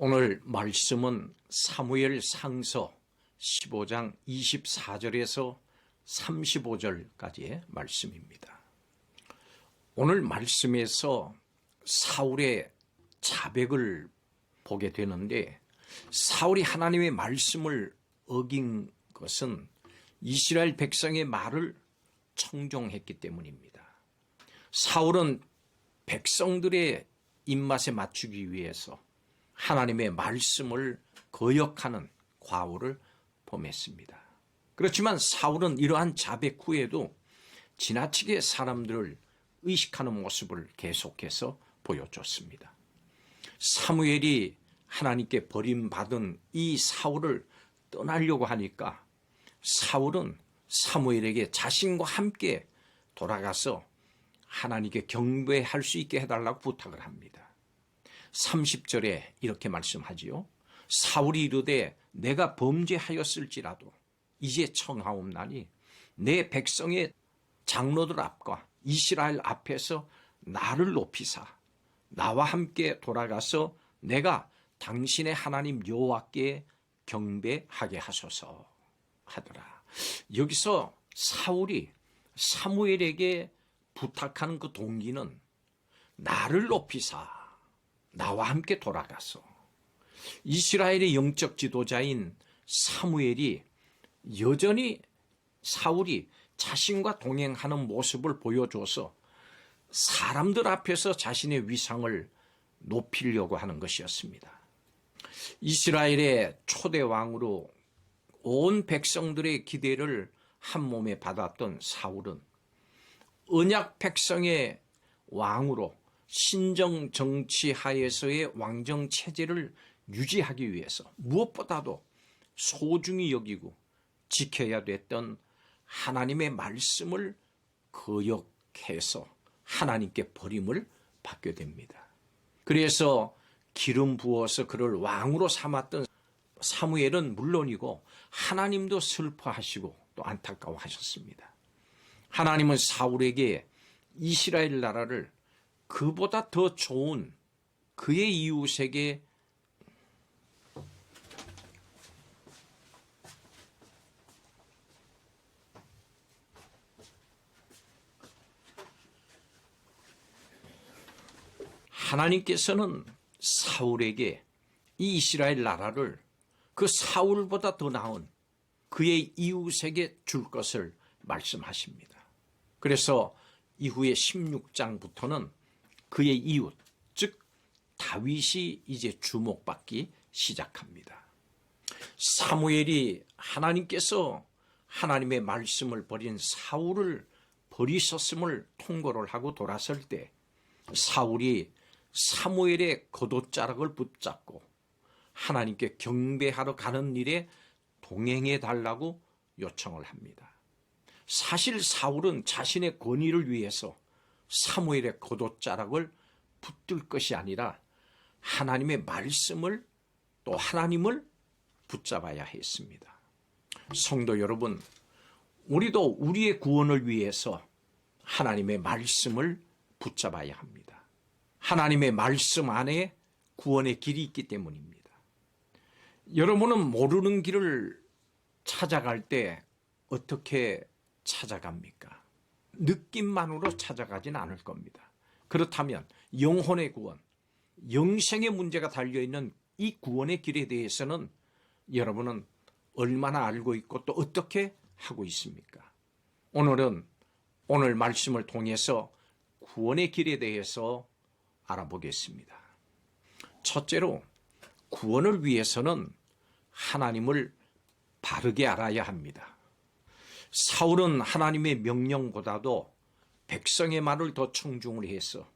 오늘 말씀은 사무엘 상서 15장 24절에서 35절까지의 말씀입니다. 오늘 말씀에서 사울의 자백을 보게 되는데, 사울이 하나님의 말씀을 어긴 것은 이스라엘 백성의 말을 청종했기 때문입니다. 사울은 백성들의 입맛에 맞추기 위해서 하나님의 말씀을 거역하는 과오를 범했습니다. 그렇지만 사울은 이러한 자백 후에도 지나치게 사람들을 의식하는 모습을 계속해서 보여줬습니다. 사무엘이 하나님께 버림받은 이 사울을 떠나려고 하니까 사울은 사무엘에게 자신과 함께 돌아가서 하나님께 경배할 수 있게 해달라고 부탁을 합니다. 30절에 이렇게 말씀하지요. 사울이 이르되 내가 범죄하였을지라도 이제 청하옵나니 내 백성의 장로들 앞과 이스라엘 앞에서 나를 높이사 나와 함께 돌아가서 내가 당신의 하나님 여호와께 경배하게 하소서 하더라. 여기서 사울이 사무엘에게 부탁하는 그 동기는 나를 높이사 나와 함께 돌아가서, 이스라엘의 영적 지도자인 사무엘이 여전히 사울이 자신과 동행하는 모습을 보여줘서 사람들 앞에서 자신의 위상을 높이려고 하는 것이었습니다. 이스라엘의 초대 왕으로 온 백성들의 기대를 한 몸에 받았던 사울은 언약 백성의 왕으로 신정 정치 하에서의 왕정 체제를 유지하기 위해서 무엇보다도 소중히 여기고 지켜야 됐던 하나님의 말씀을 거역해서 하나님께 버림을 받게 됩니다. 그래서 기름 부어서 그를 왕으로 삼았던 사무엘은 물론이고 하나님도 슬퍼하시고 또 안타까워하셨습니다. 하나님은 사울에게 이스라엘 나라를 그보다 더 좋은 그의 이웃에게 하나님께서는 사울에게 이 이스라엘 나라를 그 사울보다 더 나은 그의 이웃에게 줄 것을 말씀하십니다. 그래서 이후에 16장부터는 그의 이웃, 즉 다윗이 이제 주목받기 시작합니다. 사무엘이 하나님께서 하나님의 말씀을 버린 사울을 버리셨음을 통고를 하고 돌아설 때 사울이 사무엘의 겉옷자락을 붙잡고 하나님께 경배하러 가는 일에 동행해 달라고 요청을 합니다. 사실 사울은 자신의 권위를 위해서 사무엘의 겉옷자락을 붙들 것이 아니라 하나님의 말씀을 또 하나님을 붙잡아야 했습니다. 성도 여러분, 우리도 우리의 구원을 위해서 하나님의 말씀을 붙잡아야 합니다. 하나님의 말씀 안에 구원의 길이 있기 때문입니다. 여러분은 모르는 길을 찾아갈 때 어떻게 찾아갑니까? 느낌만으로 찾아가진 않을 겁니다. 그렇다면 영혼의 구원, 영생의 문제가 달려있는 이 구원의 길에 대해서는 여러분은 얼마나 알고 있고 또 어떻게 하고 있습니까? 오늘은 오늘 말씀을 통해서 구원의 길에 대해서 알아보겠습니다. 첫째로 구원을 위해서는 하나님을 바르게 알아야 합니다. 사울은 하나님의 명령보다도 백성의 말을 더 청중을 해서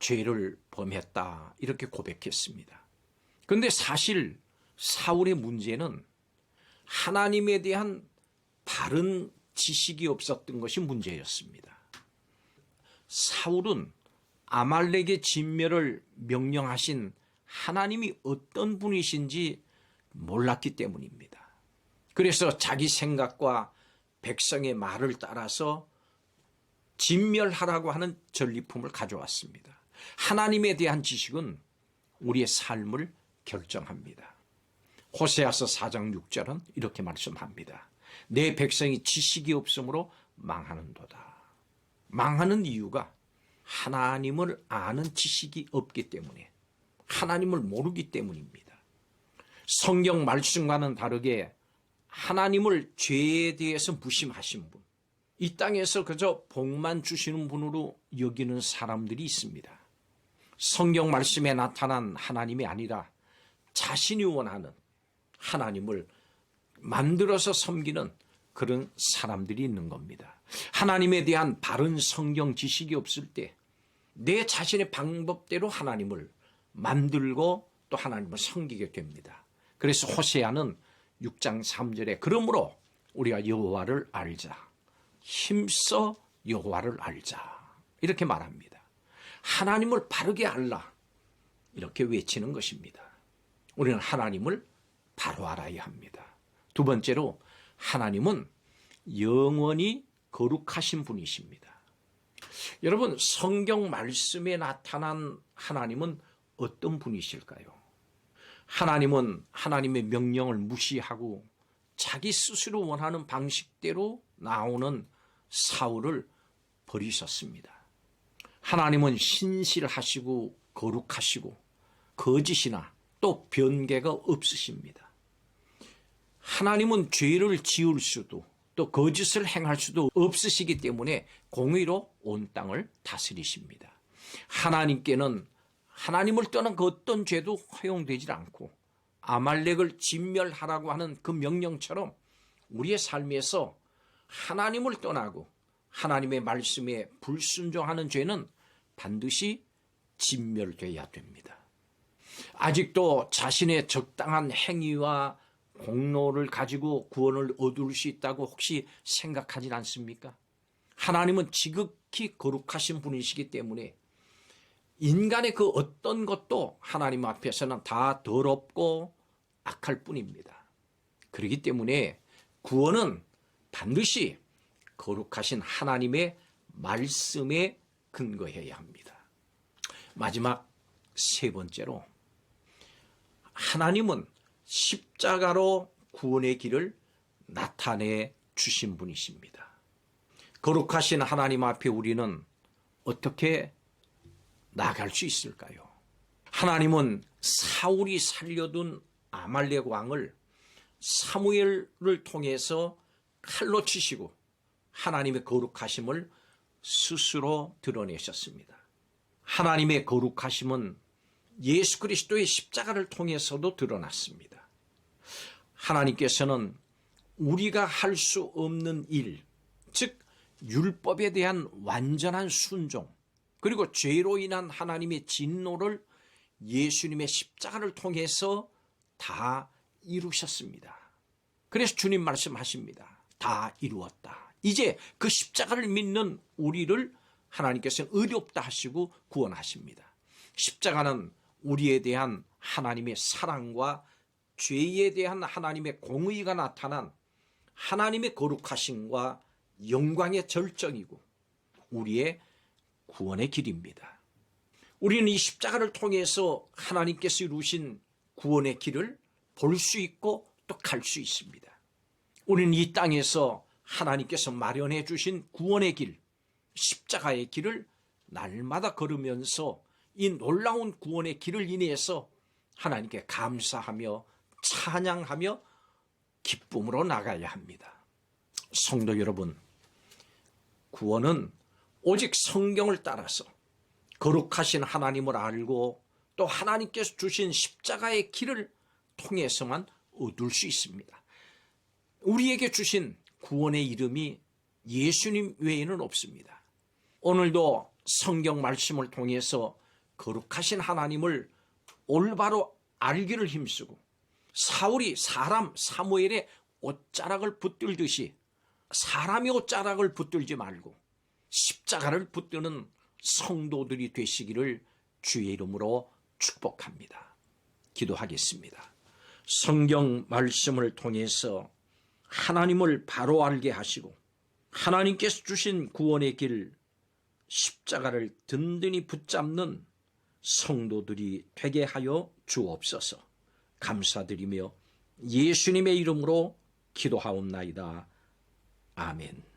죄를 범했다 이렇게 고백했습니다. 그런데 사실 사울의 문제는 하나님에 대한 바른 지식이 없었던 것이 문제였습니다. 사울은 아말렉의 진멸을 명령하신 하나님이 어떤 분이신지 몰랐기 때문입니다. 그래서 자기 생각과 백성의 말을 따라서 진멸하라고 하는 전리품을 가져왔습니다. 하나님에 대한 지식은 우리의 삶을 결정합니다. 호세아서 4장 6절은 이렇게 말씀합니다. 내 백성이 지식이 없으므로 망하는도다. 망하는 이유가 하나님을 아는 지식이 없기 때문에, 하나님을 모르기 때문입니다. 성경 말씀과는 다르게 하나님을 죄에 대해서 무심하신 분, 이 땅에서 그저 복만 주시는 분으로 여기는 사람들이 있습니다. 성경 말씀에 나타난 하나님이 아니라 자신이 원하는 하나님을 만들어서 섬기는 그런 사람들이 있는 겁니다. 하나님에 대한 바른 성경 지식이 없을 때 내 자신의 방법대로 하나님을 만들고 또 하나님을 섬기게 됩니다. 그래서 호세아는 6장 3절에 그러므로 우리가 여호와를 알자, 힘써 여호와를 알자, 이렇게 말합니다. 하나님을 바르게 알라, 이렇게 외치는 것입니다. 우리는 하나님을 바로 알아야 합니다. 두 번째로 하나님은 영원히 거룩하신 분이십니다. 여러분, 성경 말씀에 나타난 하나님은 어떤 분이실까요? 하나님은 하나님의 명령을 무시하고 자기 스스로 원하는 방식대로 나오는 사울을 버리셨습니다. 하나님은 신실하시고 거룩하시고 거짓이나 또 변개가 없으십니다. 하나님은 죄를 지을 수도 또 거짓을 행할 수도 없으시기 때문에 공의로 온 땅을 다스리십니다. 하나님께는 하나님을 떠난 그 어떤 죄도 허용되지 않고 아말렉을 진멸하라고 하는 그 명령처럼 우리의 삶에서 하나님을 떠나고 하나님의 말씀에 불순종하는 죄는 반드시 진멸되어야 됩니다. 아직도 자신의 적당한 행위와 공로를 가지고 구원을 얻을 수 있다고 혹시 생각하진 않습니까? 하나님은 지극히 거룩하신 분이시기 때문에 인간의 그 어떤 것도 하나님 앞에서는 다 더럽고 악할 뿐입니다. 그렇기 때문에 구원은 반드시 거룩하신 하나님의 말씀에 근거해야 합니다. 마지막 세 번째로 하나님은 십자가로 구원의 길을 나타내 주신 분이십니다. 거룩하신 하나님 앞에 우리는 어떻게 나갈 수 있을까요? 하나님은 사울이 살려둔 아말렉 왕을 사무엘을 통해서 칼로 치시고 하나님의 거룩하심을 스스로 드러내셨습니다. 하나님의 거룩하심은 예수 그리스도의 십자가를 통해서도 드러났습니다. 하나님께서는 우리가 할 수 없는 일, 즉 율법에 대한 완전한 순종, 그리고 죄로 인한 하나님의 진노를 예수님의 십자가를 통해서 다 이루셨습니다. 그래서 주님 말씀하십니다. 다 이루었다. 이제 그 십자가를 믿는 우리를 하나님께서는 의롭다 하시고 구원하십니다. 십자가는 우리에 대한 하나님의 사랑과 죄에 대한 하나님의 공의가 나타난 하나님의 거룩하심과 영광의 절정이고 우리의 구원의 길입니다. 우리는 이 십자가를 통해서 하나님께서 이루신 구원의 길을 볼 수 있고 또 갈 수 있습니다. 우리는 이 땅에서 하나님께서 마련해 주신 구원의 길, 십자가의 길을 날마다 걸으면서 이 놀라운 구원의 길을 인해서 하나님께 감사하며 찬양하며 기쁨으로 나가야 합니다. 성도 여러분, 구원은 오직 성경을 따라서 거룩하신 하나님을 알고 또 하나님께서 주신 십자가의 길을 통해서만 얻을 수 있습니다. 우리에게 주신 구원의 이름이 예수님 외에는 없습니다. 오늘도 성경 말씀을 통해서 거룩하신 하나님을 올바로 알기를 힘쓰고 사울이 사무엘의 옷자락을 붙들듯이 사람의 옷자락을 붙들지 말고 십자가를 붙드는 성도들이 되시기를 주의 이름으로 축복합니다. 기도하겠습니다. 성경 말씀을 통해서 하나님을 바로 알게 하시고 하나님께서 주신 구원의 길 십자가를 든든히 붙잡는 성도들이 되게 하여 주옵소서. 감사드리며 예수님의 이름으로 기도하옵나이다. 아멘.